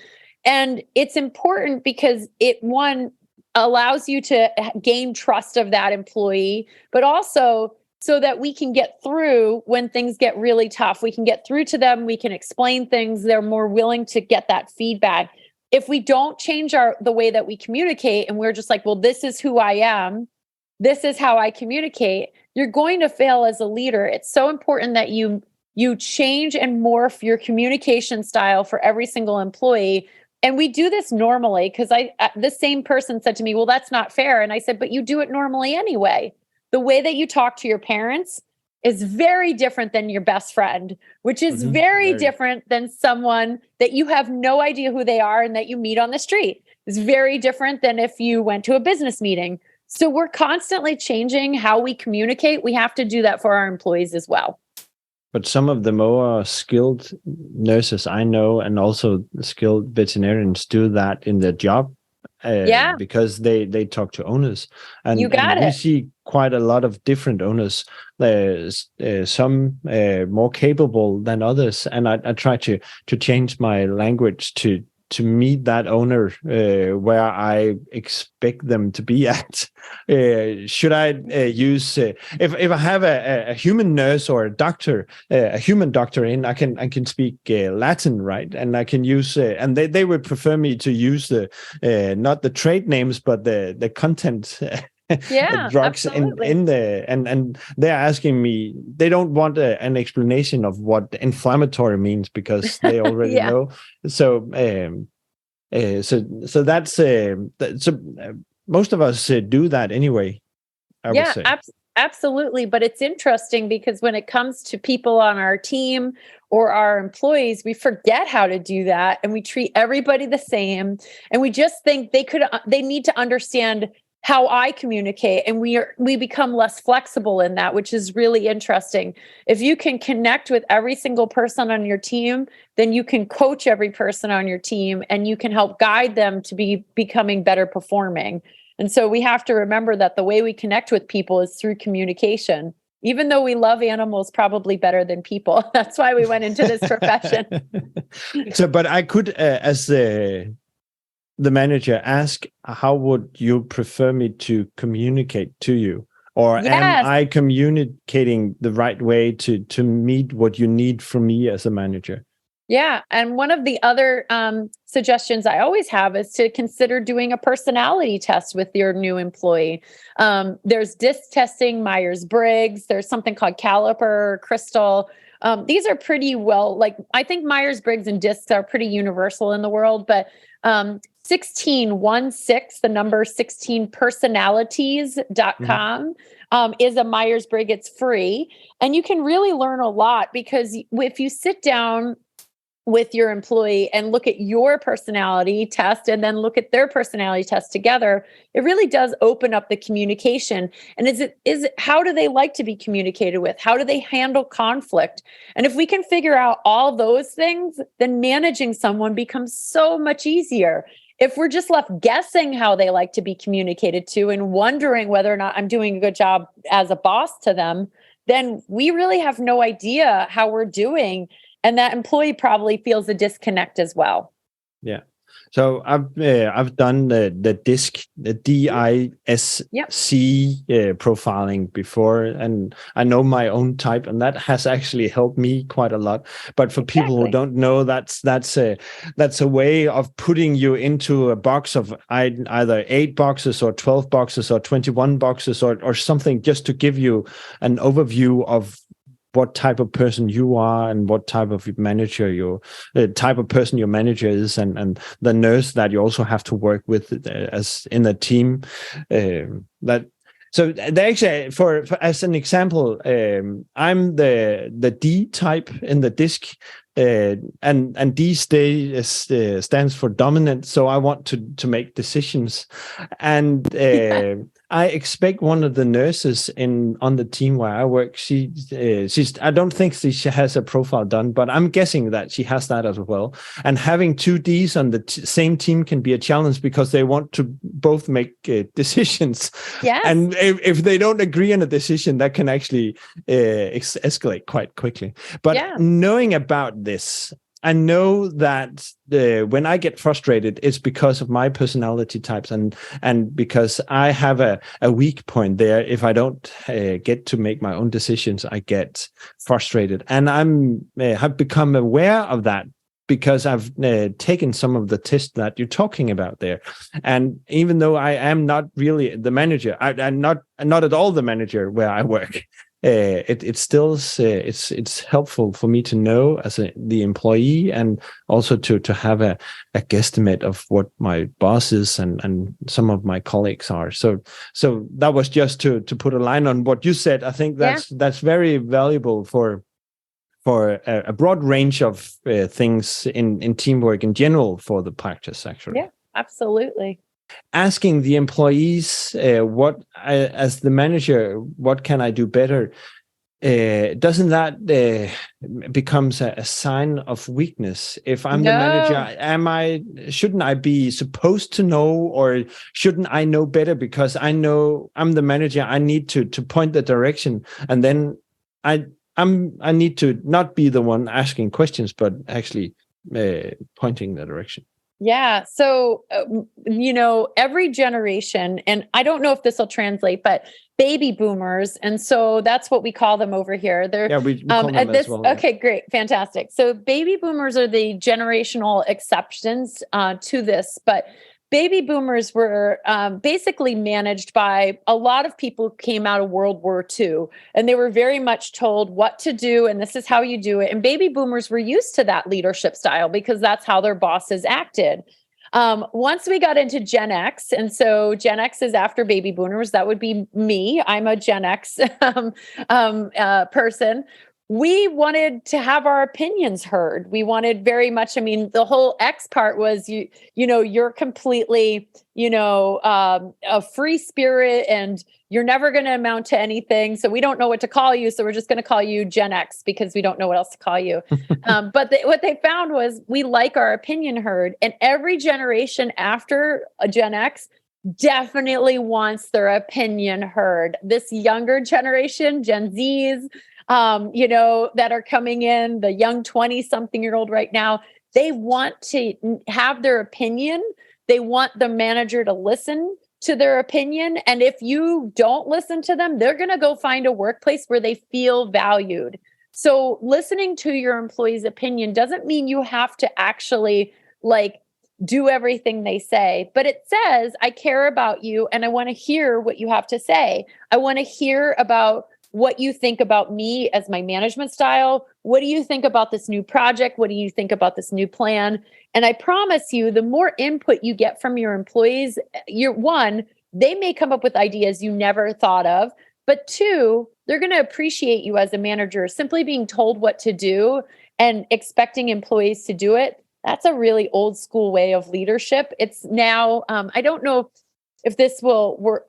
And it's important because it, one, allows you to gain trust of that employee, but also so that we can get through when things get really tough. We can get through to them. We can explain things. They're more willing to get that feedback. If we don't change the way that we communicate and we're just like, well, this is who I am, this is how I communicate, you're going to fail as a leader. It's so important that you change and morph your communication style for every single employee. And we do this normally because the same person said to me, well, that's not fair. And I said, but you do it normally anyway. The way that you talk to your parents is very different than your best friend, which is very different than someone that you have no idea who they are and that you meet on the street. It's very different than if you went to a business meeting. So we're constantly changing how we communicate. We have to do that for our employees as well. But some of the more skilled nurses I know, and also skilled veterinarians, do that in their job. Because they talk to owners. And we see quite a lot of different owners. Some more capable than others. And I try to change my language to meet that owner where I expect them to be at. Should I use if I have a human nurse or a doctor, a human doctor in, I can speak Latin, right? And I can use and they would prefer me to use the not the trade names but the content. Drugs in the and they're asking me, they don't want an explanation of what inflammatory means because they already know. So so that's so most of us do that anyway, I would say. Absolutely. But it's interesting because when it comes to people on our team or our employees, we forget how to do that and we treat everybody the same. And we just think they need to understand how I communicate, and we become less flexible in that, which is really interesting. If you can connect with every single person on your team, then you can coach every person on your team and you can help guide them to be becoming better performing. And so we have to remember that the way we connect with people is through communication. even though we love animals probably better than people. That's why we went into this profession. But I could, as the manager, ask, how would you prefer me to communicate to you? Or am I communicating the right way to meet what you need from me as a manager? Yeah. And one of the other suggestions I always have is to consider doing a personality test with your new employee. There's DISC testing, Myers-Briggs. There's something called Caliper, Crystal. These are pretty well, I think Myers-Briggs and DISC are pretty universal in the world, but 16, the number 16 personalities.com is a Myers-Briggs. It's free. And you can really learn a lot, because if you sit down with your employee and look at your personality test and then look at their personality test together, it really does open up the communication. And is it how do they like to be communicated with? How do they handle conflict? And if we can figure out all those things, then managing someone becomes so much easier. If we're just left guessing how they like to be communicated to and wondering whether or not I'm doing a good job as a boss to them, then we really have no idea how we're doing. And that employee probably feels a disconnect as well. Yeah. So I've done the DISC, the DISC profiling before, and I know my own type, and that has actually helped me quite a lot. But for people who don't know, that's a way of putting you into a box of either 8 boxes or 12 boxes or 21 boxes or something, just to give you an overview of what type of person you are and what type of manager the type of person your manager is, and the nurse that you also have to work with as in a team. So they actually, for as an example, I'm the D type in the DISC, and D stands for dominant. So I want to make decisions, and I expect one of the nurses on the team where I work. She's I don't think she has a profile done, but I'm guessing that she has that as well. And having 2 Ds on the same team can be a challenge, because they want to both make decisions. Yes. And if they don't agree on a decision, that can actually escalate quite quickly. But knowing about this, I know that when I get frustrated, it's because of my personality types, and because I have a weak point there. If I don't get to make my own decisions, I get frustrated, and have become aware of that, because I've taken some of the tests that you're talking about there. And even though I am not really the manager, I'm not at all the manager where I work. It's still it's helpful for me to know as the employee, and also to have a guesstimate of what my boss is and some of my colleagues are. So that was just to put a line on what you said. I think that's very valuable for a broad range of things in teamwork in general for the practice, actually. Yeah, absolutely. Asking the employees, as the manager, what can I do better? Doesn't that becomes a sign of weakness? If I'm the manager, shouldn't I be supposed to know, or shouldn't I know better because I know I'm the manager? I need to point the direction, and then I need to not be the one asking questions, but actually pointing the direction. Yeah. So, every generation, and I don't know if this will translate, but baby boomers. And so that's what we call them over here. We call them as well. Okay, great. Fantastic. So baby boomers are the generational exceptions to this, but baby boomers were basically managed by a lot of people who came out of World War II, and they were very much told what to do, and this is how you do it. And baby boomers were used to that leadership style because that's how their bosses acted. Once we got into Gen X, and so Gen X is after baby boomers, that would be me. I'm a Gen X person. We wanted to have our opinions heard. We wanted very much, the whole X part was you're completely, a free spirit, and you're never going to amount to anything. So we don't know what to call you. So we're just going to call you Gen X because we don't know what else to call you. But what they found was we like our opinion heard. And every generation after a Gen X definitely wants their opinion heard. This younger generation, Gen Zs, that are coming in, the young 20-something-year-old right now, they want to have their opinion. They want the manager to listen to their opinion. And if you don't listen to them, they're going to go find a workplace where they feel valued. So listening to your employee's opinion doesn't mean you have to actually do everything they say, but it says, I care about you and I want to hear what you have to say. I want to hear about what you think about me as my management style. What do you think about this new project? What do you think about this new plan? And I promise you, the more input you get from your employees, they may come up with ideas you never thought of, but two, they're going to appreciate you as a manager. Simply being told what to do and expecting employees to do it, that's a really old school way of leadership. It's now, I don't know if this will work,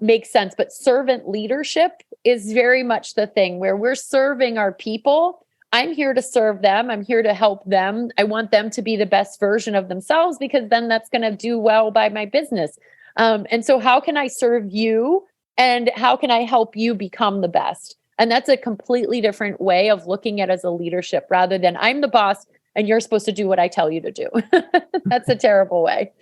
make sense, but servant leadership is very much the thing where we're serving our people. I'm here to serve them. I'm here to help them. I want them to be the best version of themselves because then that's going to do well by my business. And so how can I serve you and how can I help you become the best? And that's a completely different way of looking at it as a leadership rather than I'm the boss and you're supposed to do what I tell you to do. That's a terrible way.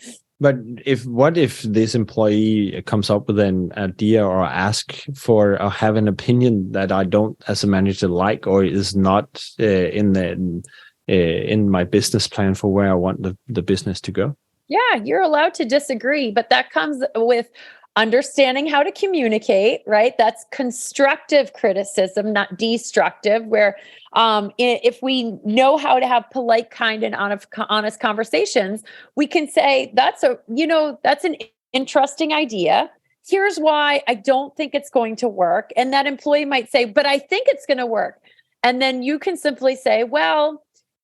But what if this employee comes up with an idea or ask for or have an opinion that I don't, as a manager, like or is not in my business plan for where I want the business to go? Yeah, you're allowed to disagree, but that comes with understanding how to communicate, right? That's constructive criticism, not destructive, where if we know how to have polite, kind, and honest conversations, we can say, that's an interesting idea. Here's why I don't think it's going to work. And that employee might say, but I think it's going to work. And then you can simply say, well,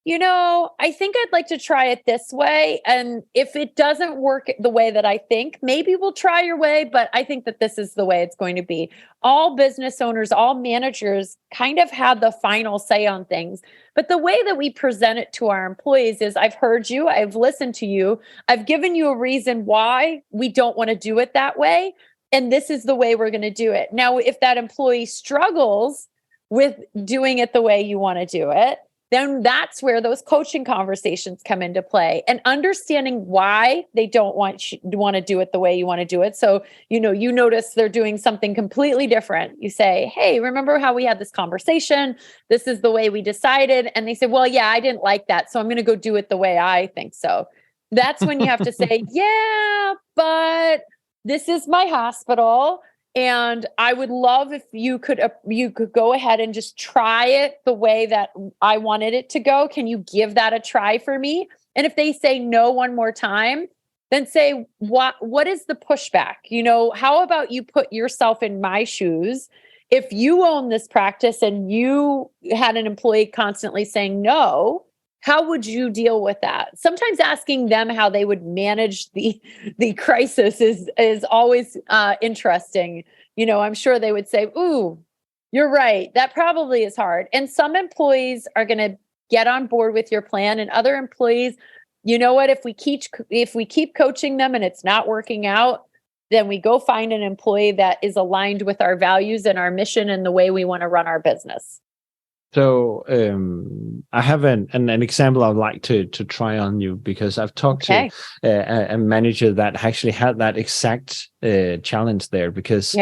I think I'd like to try it this way. And if it doesn't work the way that I think, maybe we'll try your way, but I think that this is the way it's going to be. All business owners, all managers kind of have the final say on things. But the way that we present it to our employees is I've heard you, I've listened to you, I've given you a reason why we don't want to do it that way. And this is the way we're going to do it. Now, if that employee struggles with doing it the way you want to do it, then that's where those coaching conversations come into play and understanding why they don't want to do it the way you want to do it. So, you notice they're doing something completely different. You say, hey, remember how we had this conversation? This is the way we decided. And they say, well, yeah, I didn't like that. So I'm going to go do it the way I think so. That's when you have to say, yeah, but this is my hospital. And I would love if you could go ahead and just try it the way that I wanted it to go. Can you give that a try for me? And if they say no one more time, then say, what is the pushback? How about you put yourself in my shoes? If you own this practice and you had an employee constantly saying no, how would you deal with that? Sometimes asking them how they would manage the crisis is always interesting. I'm sure they would say, ooh, you're right. That probably is hard. And some employees are going to get on board with your plan, and other employees, you know what? If we keep coaching them and it's not working out, then we go find an employee that is aligned with our values and our mission and the way we want to run our business. So I have an example I'd like to try on you, because I've talked to a manager that actually had that exact challenge there. Because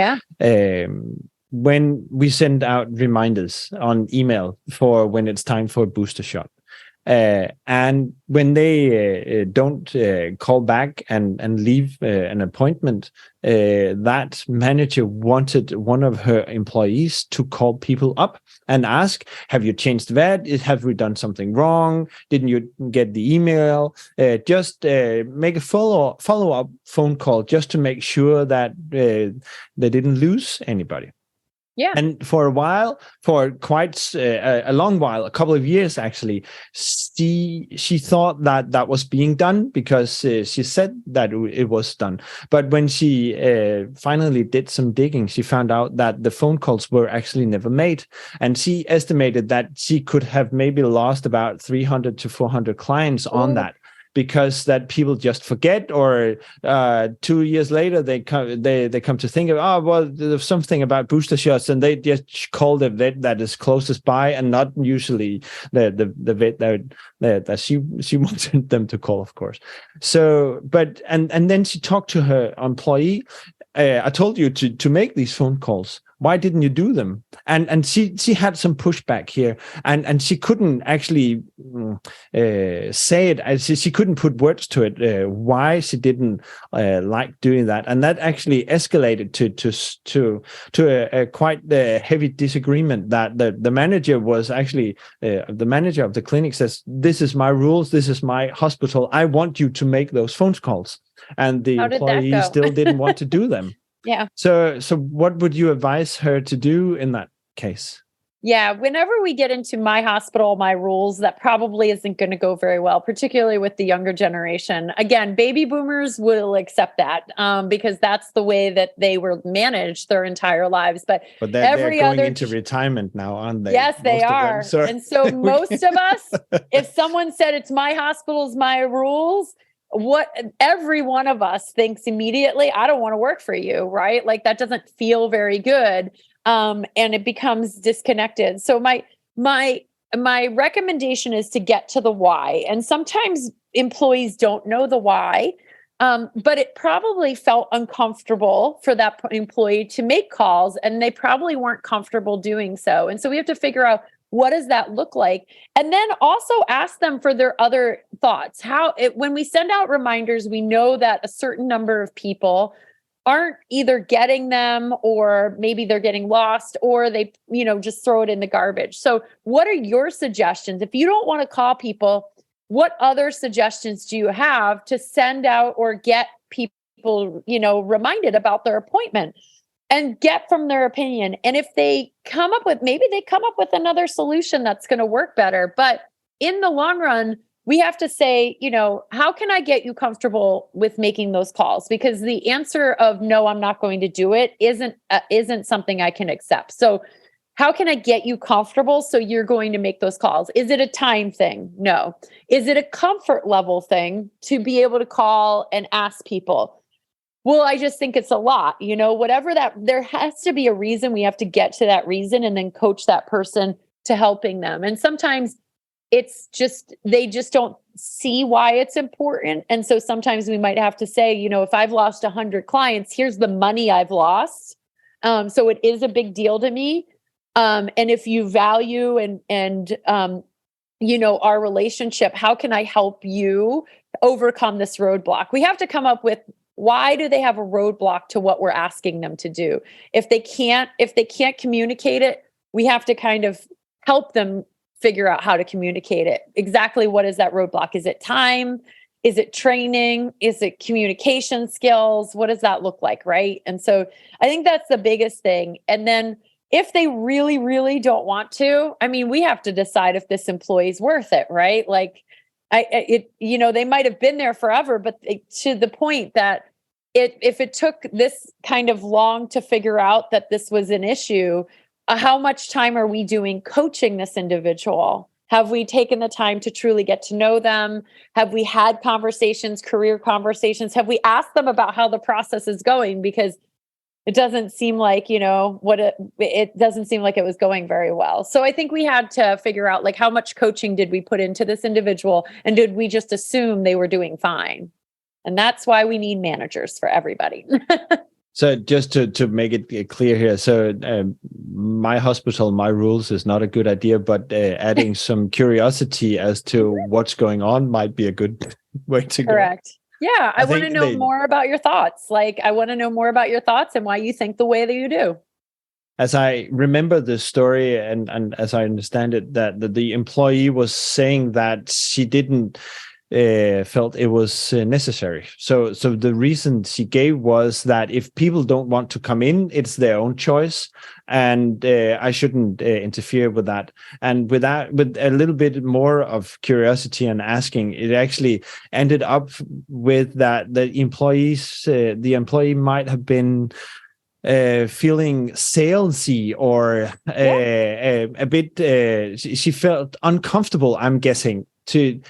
when we send out reminders on email for when it's time for a booster shot, and when they don't call back and leave an appointment, that manager wanted one of her employees to call people up and ask, have you changed that? Have we done something wrong? Didn't you get the email? Just make a follow-up phone call just to make sure that they didn't lose anybody. Yeah. And for a while, for quite a long while, a couple of years actually, she thought that was being done because she said that it was done. But when she finally did some digging, she found out that the phone calls were actually never made. And she estimated that she could have maybe lost about 300 to 400 clients on that. because that people just forget, or 2 years later they come to think of, oh well, there's something about booster shots, and they just call the vet that is closest by, and not usually the vet that she wanted them to call, of course. So, but and then she talked to her employee. I told you to make these phone calls. Why didn't you do them? And she had some pushback here, and she couldn't actually say it. She couldn't put words to it. Why she didn't like doing that, and that actually escalated to a quite heavy disagreement. That the manager was actually the manager of the clinic says, "This is my rules. This is my hospital. I want you to make those phone calls." And the employee still didn't want to do them. Yeah. So what would you advise her to do in that case? Yeah, whenever we get into my hospital, my rules, that probably isn't going to go very well, particularly with the younger generation. Again, baby boomers will accept that because that's the way that they were managed their entire lives. But they're going into retirement now, aren't they? Yes, they are. And so most of us, if someone said it's my hospital's my rules, what every one of us thinks immediately, I don't want to work for you, right? Like that doesn't feel very good. And it becomes disconnected. So my recommendation is to get to the why. And sometimes employees don't know the why, but it probably felt uncomfortable for that employee to make calls, and they probably weren't comfortable doing so. And so we have to figure out, what does that look like? And then also ask them for their other thoughts. When we send out reminders, we know that a certain number of people aren't either getting them, or maybe they're getting lost, or they, just throw it in the garbage. So what are your suggestions? If you don't want to call people, what other suggestions do you have to send out or get people, reminded about their appointment? And get from their opinion. And if they come up with another solution that's going to work better. But in the long run, we have to say, how can I get you comfortable with making those calls? Because the answer of no, I'm not going to do it isn't something I can accept. So how can I get you comfortable so you're going to make those calls? Is it a time thing? No. Is it a comfort level thing to be able to call and ask people? Well, I just think it's a lot, whatever that, there has to be a reason. We have to get to that reason and then coach that person to helping them. And sometimes it's just, they just don't see why it's important. And so sometimes we might have to say, if I've lost 100 clients, here's the money I've lost. So it is a big deal to me. And if you value and our relationship, how can I help you overcome this roadblock? We have to come up with, why do they have a roadblock to what we're asking them to do? If they can't communicate it, we have to kind of help them figure out how to communicate it. Exactly what is that roadblock? Is it time? Is it training? Is it communication skills? What does that look like, right? And so I think that's the biggest thing. And then if they really, really don't want to, we have to decide if this employee is worth it, right? Like, they might have been there forever, but to the point that if it took this kind of long to figure out that this was an issue, how much time are we doing coaching this individual? Have we taken the time to truly get to know them? Have we had conversations, career conversations? Have we asked them about how the process is going? Because it doesn't seem like, it doesn't seem like it was going very well. So I think we had to figure out, like, how much coaching did we put into this individual, and did we just assume they were doing fine? And that's why we need managers for everybody. So just to make it clear here, so my hospital, my rules is not a good idea, but adding some curiosity as to what's going on might be a good way to go. Correct. Yeah, I want to know more about your thoughts. Like, I want to know more about your thoughts and why you think the way that you do. As I remember the story, and as I understand it, that the employee was saying that she didn't felt it was necessary. So the reason she gave was that if people don't want to come in, it's their own choice, and I shouldn't interfere with that. And with a little bit more of curiosity and asking, it actually ended up with that the employee might have been feeling salesy or a bit. She felt uncomfortable, I'm guessing, to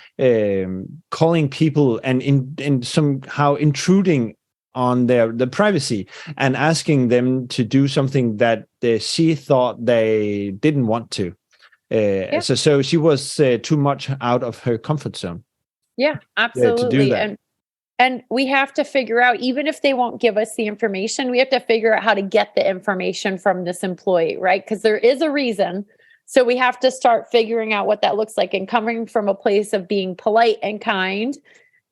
calling people and in somehow intruding on the privacy and asking them to do something that she thought they didn't want to. So she was too much out of her comfort zone. Yeah, absolutely. To do that. And we have to figure out, even if they won't give us the information, we have to figure out how to get the information from this employee, right? Because there is a reason. So we have to start figuring out what that looks like. And coming from a place of being polite and kind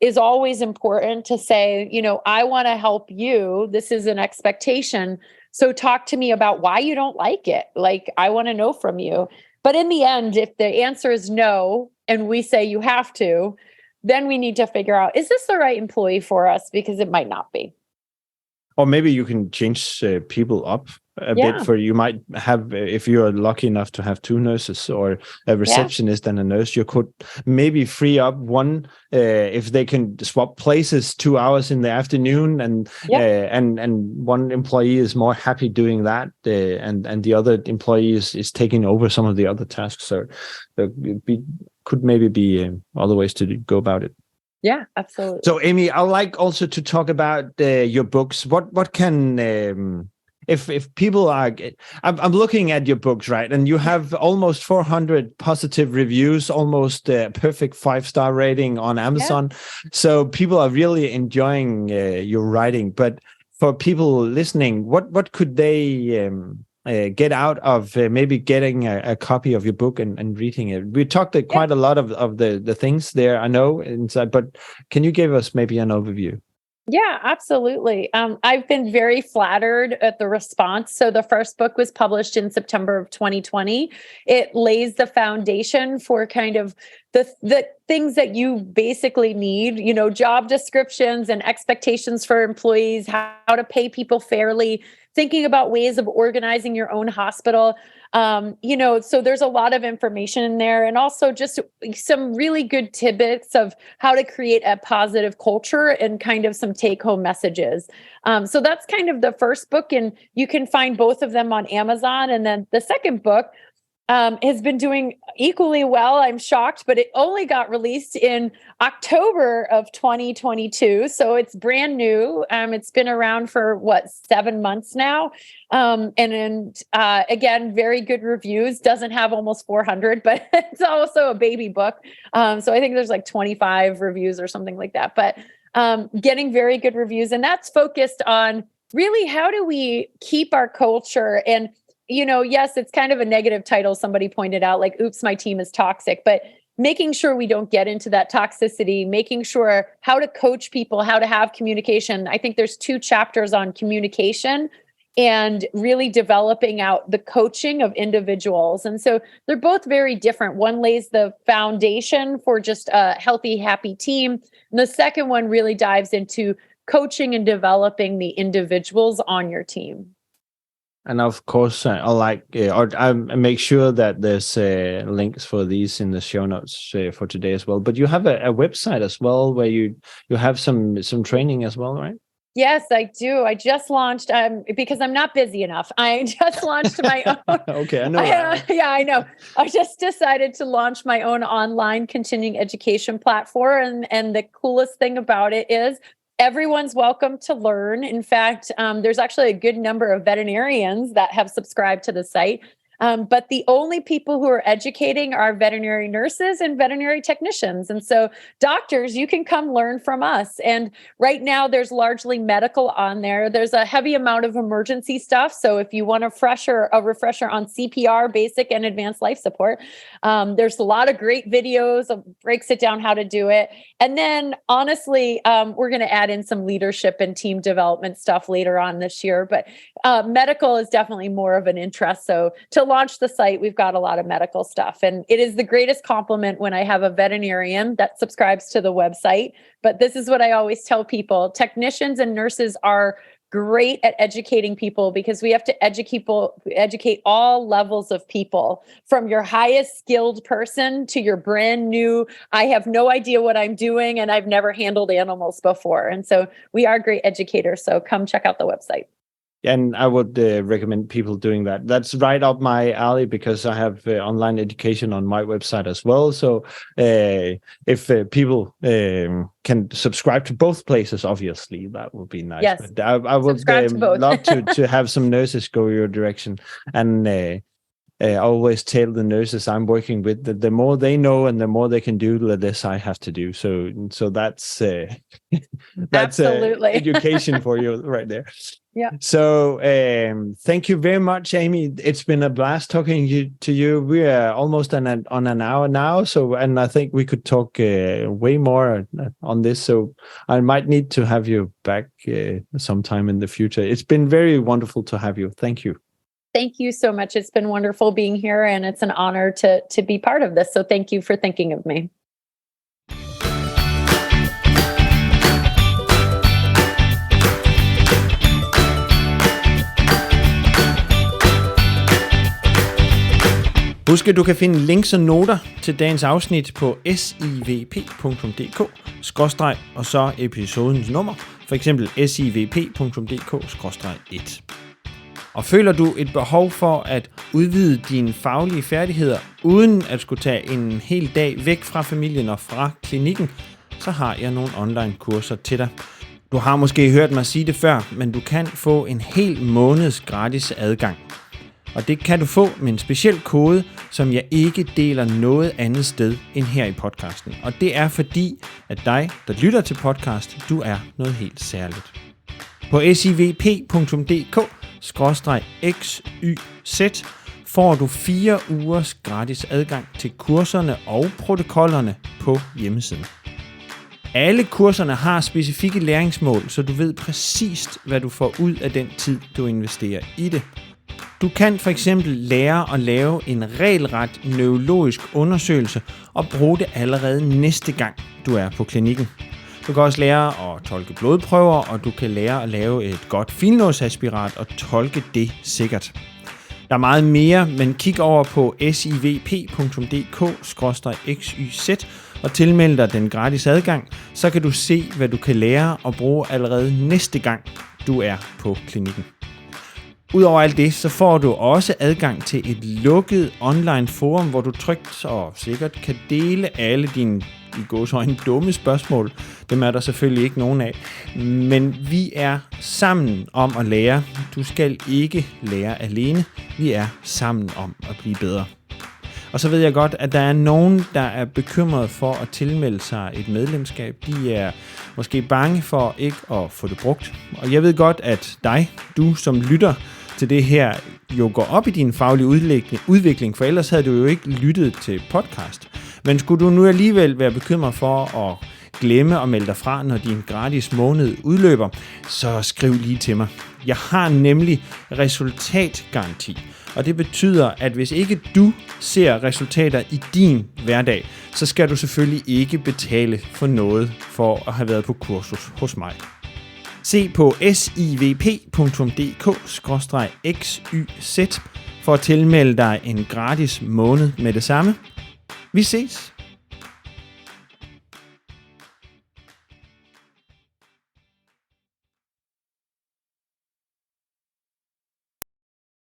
is always important to say, I want to help you. This is an expectation. So talk to me about why you don't like it. Like, I want to know from you. But in the end, if the answer is no, and we say you have to, then we need to figure out, is this the right employee for us? Because it might not be. Or maybe you can change people up a bit. For you might have, if you're lucky enough to have 2 nurses or a receptionist and a nurse, you could maybe free up one if they can swap places 2 hours in the afternoon, and one employee is more happy doing that, and the other employee is taking over some of the other tasks. So could maybe be other ways to go about it. Yeah, absolutely. So, Amy, I'd like also to talk about your books. What can if people are, I'm looking at your books, right, and you have almost 400 positive reviews, almost a perfect 5-star rating on Amazon. So people are really enjoying your writing. But for people listening, what could they get out of maybe getting a copy of your book and reading it? We talked quite a lot of the things there, I know, inside, but can you give us maybe an overview? Yeah, absolutely. I've been very flattered at the response. So the first book was published in September of 2020. It lays the foundation for kind of the things that you basically need, job descriptions and expectations for employees, how to pay people fairly, thinking about ways of organizing your own hospital. So there's a lot of information in there, and also just some really good tidbits of how to create a positive culture and kind of some take-home messages. So that's kind of the first book, and you can find both of them on Amazon. And then the second book has been doing equally well. I'm shocked, but it only got released in October of 2022. So it's brand new. It's been around for 7 months now. Again, very good reviews. Doesn't have almost 400, but it's also a baby book. So I think there's like 25 reviews or something like that, but getting very good reviews. And that's focused on really, how do we keep our culture? And yes, it's kind of a negative title. Somebody pointed out, like, oops, my team is toxic, but making sure we don't get into that toxicity, making sure how to coach people, how to have communication. I think there's 2 chapters on communication and really developing out the coaching of individuals. And so they're both very different. One lays the foundation for just a healthy, happy team. And the second one really dives into coaching and developing the individuals on your team. And of course, I make sure that there's links for these in the show notes for today as well. But you have a website as well where you have some training as well, right? Yes, I do. I just launched, because I'm not busy enough. I just launched my own. Okay, I know. I know. I just decided to launch my own online continuing education platform. And the coolest thing about it is everyone's welcome to learn. In fact, there's actually a good number of veterinarians that have subscribed to the site. But the only people who are educating are veterinary nurses and veterinary technicians. And so doctors, you can come learn from us. And right now there's largely medical on there. There's a heavy amount of emergency stuff. So if you want a refresher on CPR, basic and advanced life support, there's a lot of great videos of breaks it down how to do it. And then honestly, we're going to add in some leadership and team development stuff later on this year. But medical is definitely more of an interest. So to launch the site, we've got a lot of medical stuff. And it is the greatest compliment when I have a veterinarian that subscribes to the website. But this is what I always tell people. Technicians and nurses are great at educating people because we have to educate all levels of people, from your highest skilled person to your brand new, I have no idea what I'm doing and I've never handled animals before. And so we are great educators. So come check out the website. And I would recommend people doing that. That's right up my alley because I have online education on my website as well. So if people can subscribe to both places, obviously that would be nice. Yes, but I would love to have some nurses go your direction. And I always tell the nurses I'm working with that the more they know and the more they can do, the less I have to do. So that's absolutely education for you right there. Yeah. So thank you very much, Amy. It's been a blast talking to you. We are almost on an hour now. So, and I think we could talk way more on this. So I might need to have you back sometime in the future. It's been very wonderful to have you. Thank you. Thank you so much. It's been wonderful being here, and it's an honor to be part of this. So thank you for thinking of me. Husk, at du kan finde links og noter til dagens afsnit på SIVP.dk og så episodens nummer, for eksempel SIVP.dk/1. Og føler du et behov for at udvide dine faglige færdigheder, uden at skulle tage en hel dag væk fra familien og fra klinikken, så har jeg nogle online kurser til dig. Du har måske hørt mig sige det før, men du kan få en hel måneds gratis adgang. Og det kan du få med en speciel kode, som jeg ikke deler noget andet sted end her i podcasten. Og det er fordi, at dig, der lytter til podcast, du er noget helt særligt. På SIVP.dk/XYZ får du 4 ugers gratis adgang til kurserne og protokollerne på hjemmesiden. Alle kurserne har specifikke læringsmål, så du ved præcist, hvad du får ud af den tid, du investerer i det. Du kan for eksempel lære at lave en regelret neurologisk undersøgelse og bruge det allerede næste gang, du er på klinikken. Du kan også lære at tolke blodprøver, og du kan lære at lave et godt finlåsaspirat og tolke det sikkert. Der er meget mere, men kig over på SIVP.dk/XYZ og tilmeld dig den gratis adgang, så kan du se, hvad du kan lære og bruge allerede næste gang, du er på klinikken. Udover alt det, så får du også adgang til et lukket online forum, hvor du trygt og sikkert kan dele alle dine i gåseøjne dumme spørgsmål. Dem er der selvfølgelig ikke nogen af. Men vi er sammen om at lære. Du skal ikke lære alene. Vi er sammen om at blive bedre. Og så ved jeg godt, at der er nogen, der er bekymret for at tilmelde sig et medlemskab. De er måske bange for ikke at få det brugt. Og jeg ved godt, at du som lytter til det her, jo går op i din faglige udvikling, for ellers havde du jo ikke lyttet til podcast. Men skulle du nu alligevel være bekymret for at glemme at melde dig fra, når din gratis måned udløber, så skriv lige til mig. Jeg har nemlig resultatgaranti, og det betyder, at hvis ikke du ser resultater i din hverdag, så skal du selvfølgelig ikke betale for noget for at have været på kursus hos mig. Se på SIVP.dk/XYZ for at tilmelde dig en gratis måned med det samme. Vi ses!